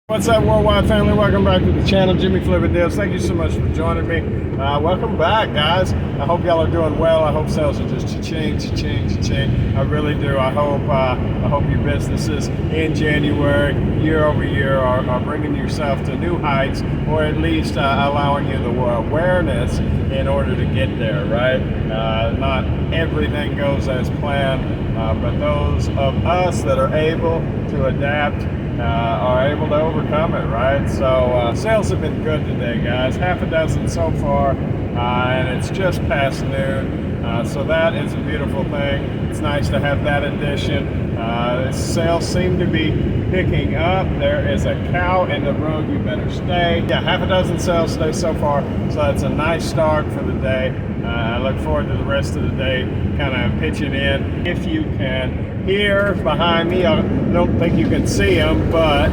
What's up, worldwide family? Welcome back to the channel, Jimmy Flippin' Deals. Thank you so much for joining me. Welcome back, guys. I hope y'all are doing well. I hope sales are just cha-ching. I really do. I hope your businesses in January, year over year, are bringing yourself to new heights, or at least allowing you the awareness in order to get there, right? Not everything goes as planned, but those of us that are able to adapt are able to overcome it, right? So sales have been good today, guys. Half a dozen so far, and it's just past noon. So that is a beautiful thing. It's nice to have that addition. Sales seem to be picking up. There is a cow in the road. You better stay. Yeah, half a dozen sales today so far. So that's a nice start for the day. I look forward to the rest of the day, kind of pitching in. If you can hear behind me, I don't think you can see them, but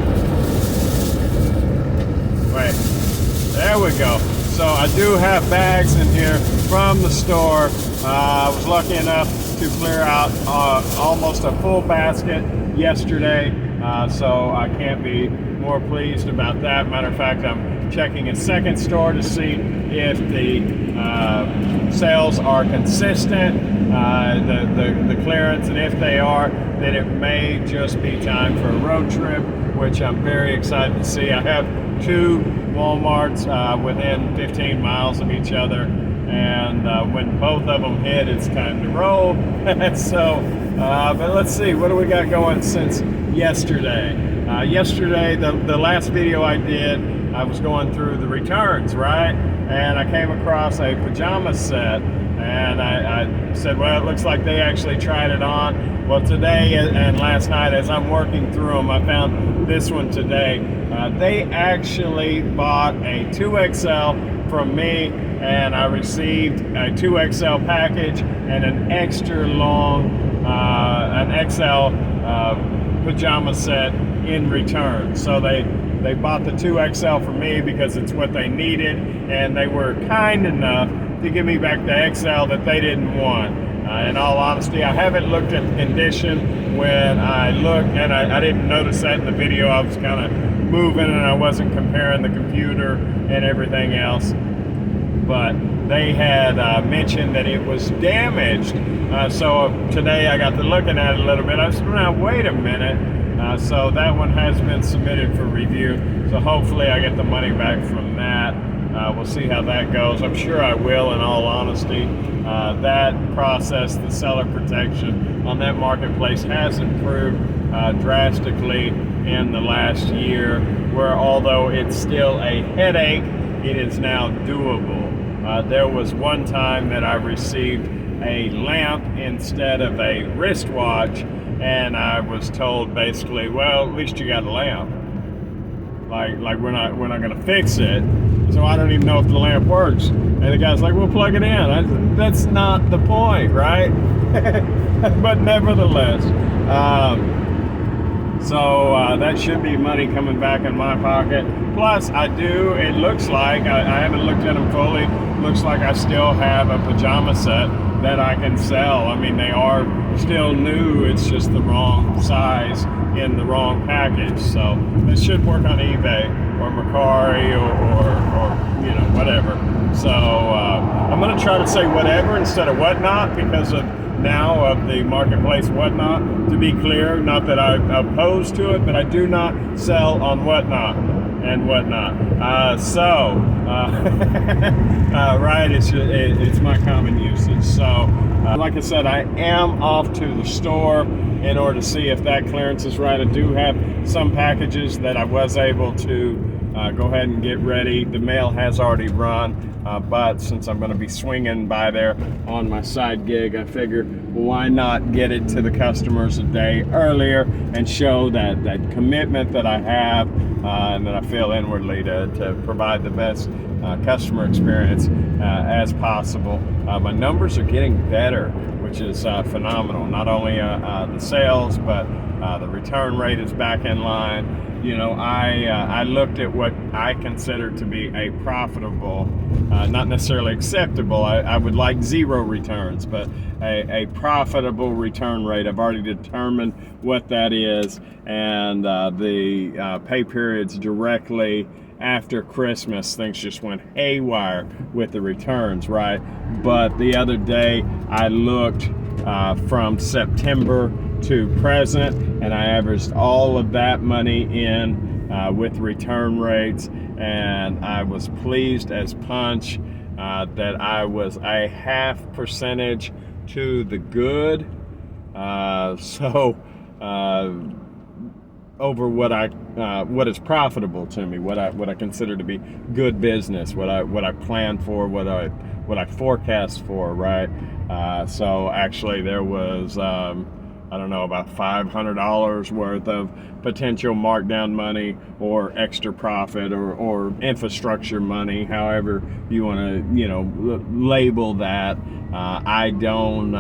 wait, there we go. So I do have bags in here from the store. I was lucky enough to clear out almost a full basket yesterday, so I can't be more pleased about that. Matter of fact, I'm checking a second store to see if the sales are consistent, the clearance, and if they are, then it may just be time for a road trip, which I'm very excited to see. I have two Walmarts within 15 miles of each other, and when both of them hit, it's time to roll. So, but let's see, what do we got going since yesterday? Yesterday, the last video I did, I was going through the returns, right? And I came across a pajama set, and I said, well, it looks like they actually tried it on. Well, today and last night, as I'm working through them, I found this one today. They actually bought a 2XL from me, and I received a 2XL package and an extra long, an XL pajama set in return. So they bought the 2XL for me because it's what they needed, and they were kind enough to give me back the XL that they didn't want. In all honesty, I haven't looked at the condition when I looked, and I didn't notice that in the video. I was kind of moving and I wasn't comparing the computer and everything else. But they had mentioned that it was damaged. So today I got to looking at it a little bit. I said, now wait a minute. So that one has been submitted for review. So hopefully I get the money back from that. We'll see how that goes. I'm sure I will, in all honesty. That process, the seller protection on that marketplace has improved drastically in the last year, where although it's still a headache, it is now doable. There was one time that I received a lamp instead of a wristwatch, and I was told basically, well, at least you got a lamp. Like we're not gonna fix it, so I don't even know if the lamp works. And the guy's like, well, plug it in. That's not the point, right? But nevertheless, so that should be money coming back in my pocket. Plus, it looks like, I haven't looked at them fully, looks like I still have a pajama set that I can sell. I mean, they are still new, it's just the wrong size in the wrong package. So it should work on eBay or Mercari or you know, whatever. So I'm gonna try to say whatever instead of whatnot, because of the marketplace whatnot. To be clear, not that I'm opposed to it, but I do not sell on whatnot and whatnot. Right, it's my common usage. So like I said, I am off to the store in order to see if that clearance is right. I do have some packages that I was able to go ahead and get ready. The mail has already run, but since I'm going to be swinging by there on my side gig, I figured, well, why not get it to the customers a day earlier and show that commitment that I have and that I feel inwardly to provide the best customer experience as possible. My numbers are getting better, which is phenomenal. Not only the sales, but The return rate is back in line. You know, I looked at what I consider to be a profitable, not necessarily acceptable. I would like 0 returns, but a profitable return rate. I've already determined what that is, and the pay periods directly after Christmas, things just went haywire with the returns, right? But the other day I looked from September to present, and I averaged all of that money in with return rates, and I was pleased as punch that I was a half percentage to the good. Over what is profitable to me, what I consider to be good business, what I plan for, what I forecast for, right? So actually there was I don't know, about $500 worth of potential markdown money or extra profit or infrastructure money, however you want to, you know, label that. I don't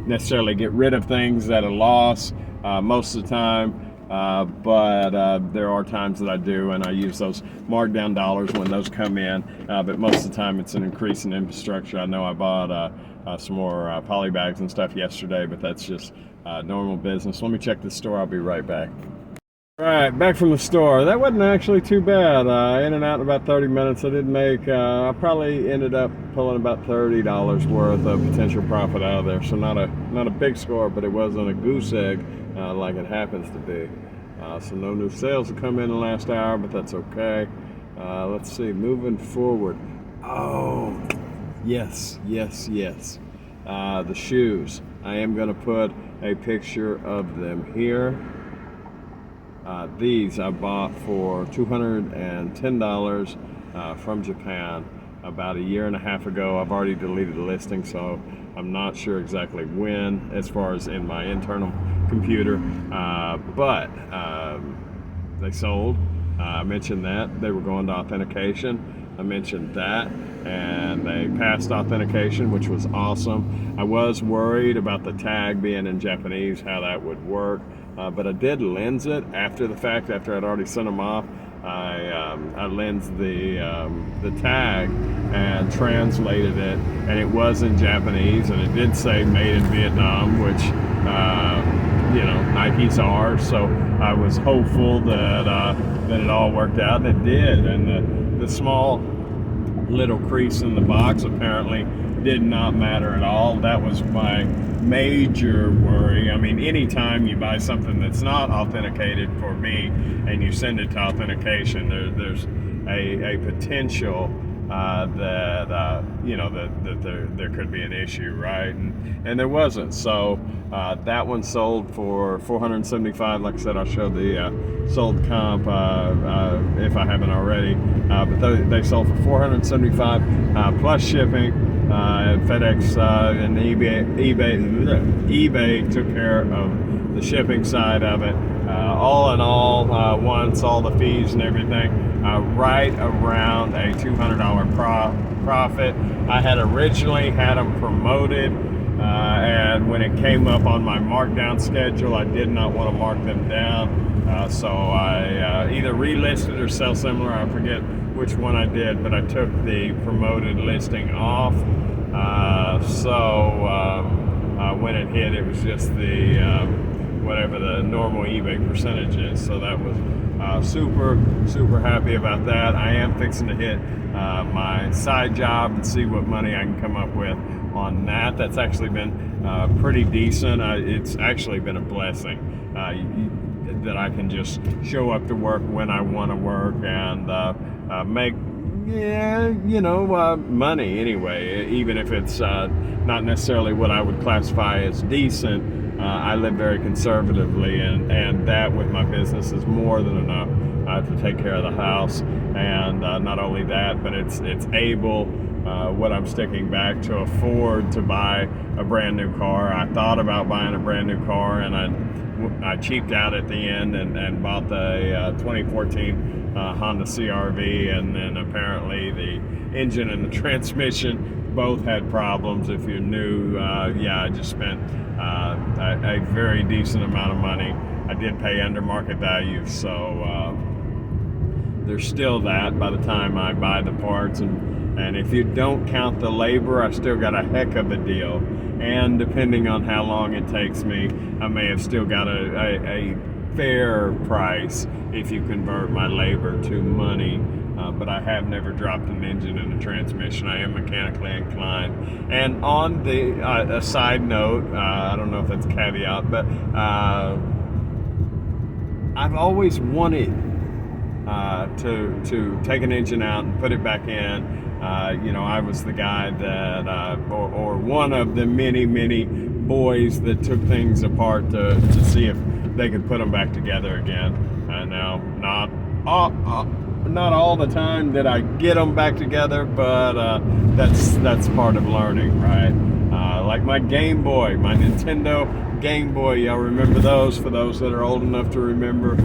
necessarily get rid of things at a loss most of the time. But there are times that I do, and I use those markdown dollars when those come in. But most of the time, it's an increase in infrastructure. I know I bought some more poly bags and stuff yesterday, but that's just normal business. Let me check the store. I'll be right back. All right, back from the store. That wasn't actually too bad. In and out in about 30 minutes. I did make, I probably ended up pulling about $30 worth of potential profit out of there. So not a big score, but it wasn't a goose egg like it happens to be. So no new sales have come in the last hour, but that's okay. Let's see, moving forward. Oh, yes. The shoes. I am going to put a picture of them here. These I bought for $210 from Japan about a year and a half ago. I've already deleted the listing, so I'm not sure exactly when as far as in my internal computer, but they sold. I mentioned that they were going to authentication. I mentioned that, and they passed authentication, which was awesome. I was worried about the tag being in Japanese, how that would work, but I did lens it after the fact. After I'd already sent them off, I lensed the tag and translated it, and it was in Japanese, and it did say made in Vietnam, which you know, Nikes are. So I was hopeful that it all worked out, and it did. And the small little crease in the box apparently did not matter at all. That was my major worry. I mean, anytime you buy something that's not authenticated for me and you send it to authentication, there's a potential that you know, that there could be an issue, right? And there wasn't. So that one sold for $475. Like I said, I'll show the sold comp if I haven't already. But they sold for $475 plus shipping. FedEx and eBay took care of the shipping side of it. All in all, once all the fees and everything, right around a $200 profit. I had originally had them promoted, and when it came up on my markdown schedule, I did not want to mark them down. So I either relisted or sell similar. I forget which one I did, but I took the promoted listing off. When it hit, it was just the whatever the normal eBay percentage is. So that was super happy about that. I am fixing to hit my side job and see what money I can come up with on that. That's actually been pretty decent. It's actually been a blessing that I can just show up to work when I want to work and make money anyway, even if it's not necessarily what I would classify as decent. I live very conservatively, and that with my business is more than enough to take care of the house. And not only that, but it's able, what I'm sticking back, to afford to buy a brand new car. I thought about buying a brand new car, and I cheaped out at the end and bought the 2014 Honda CR-V, and then apparently the engine and the transmission both had problems. If you're new, I just spent a very decent amount of money I did pay under market value, so there's still that by the time I buy the parts. And if you don't count the labor, I still got a heck of a deal. And depending on how long it takes me, I may have still got a fair price if you convert my labor to money. But I have never dropped an engine and a transmission. I am mechanically inclined. And on the a side note, I don't know if that's a caveat, but I've always wanted to take an engine out and put it back in. I was the guy that, or one of the many boys that took things apart to see if they could put them back together again. Now, not all the time that I get them back together, but that's part of learning, right? Like my Game Boy, my Nintendo Game Boy, y'all remember those? For those that are old enough to remember,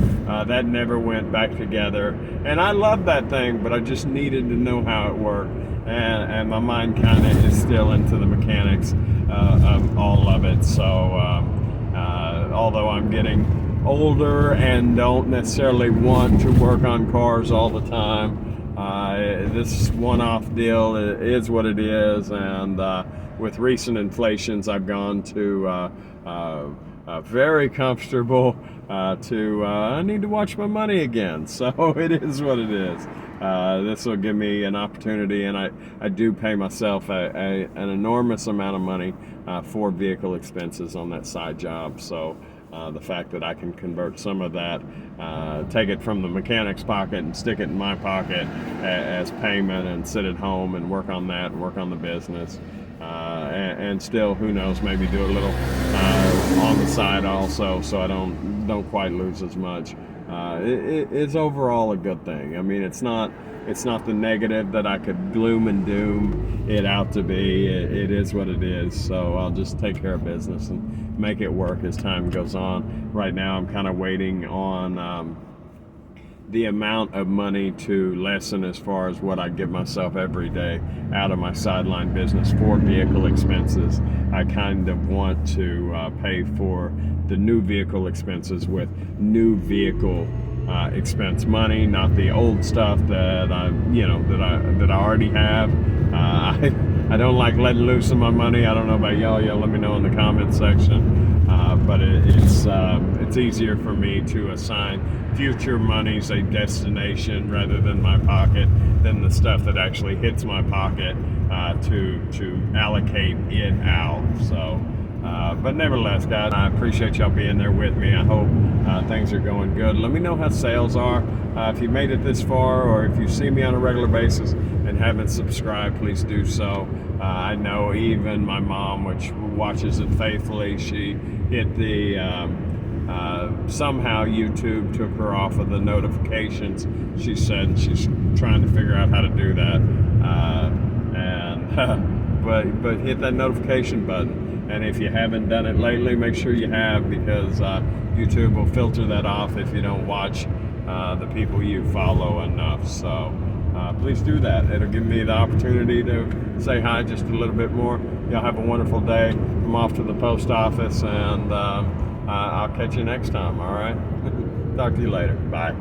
that never went back together. And I love that thing, but I just needed to know how it worked. And my mind kind of is still into the mechanics of all of it. So although I'm getting older and don't necessarily want to work on cars all the time, this one-off deal is what it is. And with recent inflations, I've gone to very comfortable to I need to watch my money again. So it is what it is. This will give me an opportunity, and I do pay myself an enormous amount of money for vehicle expenses on that side job. So the fact that I can convert some of that, take it from the mechanic's pocket and stick it in my pocket as payment, and sit at home and work on that and work on the business. And still, who knows, maybe do a little on the side also, so I don't quite lose as much. It's overall a good thing. I mean, it's not the negative that I could gloom and doom it out to be. It is what it is. So I'll just take care of business and make it work as time goes on. Right now, I'm kind of waiting on the amount of money to lessen as far as what I give myself every day out of my sideline business for vehicle expenses. I kind of want to pay for the new vehicle expenses with new vehicle expense money, not the old stuff that I already have. I don't like letting loose of my money. I don't know about y'all. Let me know in the comment section. But it's easier for me to assign future monies a destination rather than my pocket, than the stuff that actually hits my pocket to allocate it out. So, but nevertheless, guys, I appreciate y'all being there with me. I hope things are going good. Let me know how sales are. If you made it this far, or if you see me on a regular basis and haven't subscribed, please do so. I know even my mom, which watches it faithfully, she hit the somehow YouTube took her off of the notifications. She said she's trying to figure out how to do that, but hit that notification button. And if you haven't done it lately, make sure you have, because YouTube will filter that off if you don't watch the people you follow enough. So please do that. It'll give me the opportunity to say hi just a little bit more. Y'all have a wonderful day. I'm off to the post office, and I'll catch you next time, all right? Talk to you later. Bye.